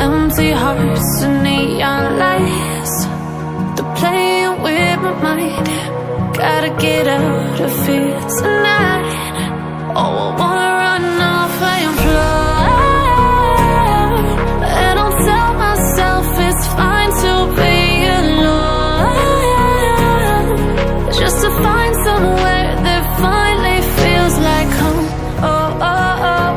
Empty hearts and neon lights, they're playing with my mind. Gotta get out of here tonight. Oh, I wanna run off and fly, and I'll tell myself it's fine to be alone, just to find somewhere that finally feels like home. Oh, oh, oh.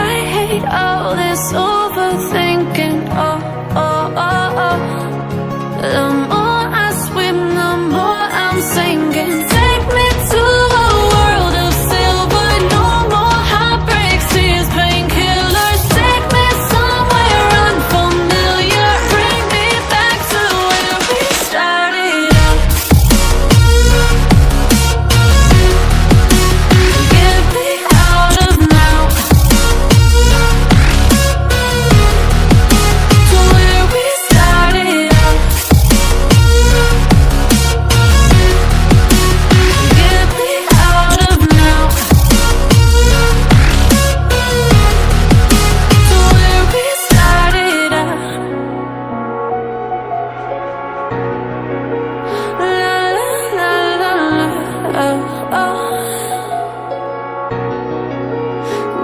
I hate all this overthinking. Oh, oh, oh, oh. The more I swim, the more I'm sinking. Take me to a world of silver. No more heartbreaks, tears, painkillers. Take me somewhere unfamiliar. Bring me back to where we started out. Get me out of now, to where we started out. Get me out of now, to where we started out. La la la la la, oh, oh.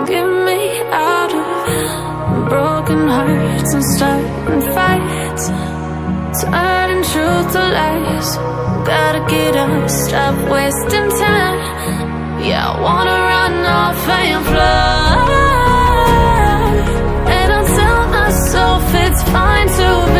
Get me out of broken hearts and starting fights, turning truth to lies. Gotta get up, stop wasting time. Yeah, I wanna run off and fly, and I'll tell myself it's fine to be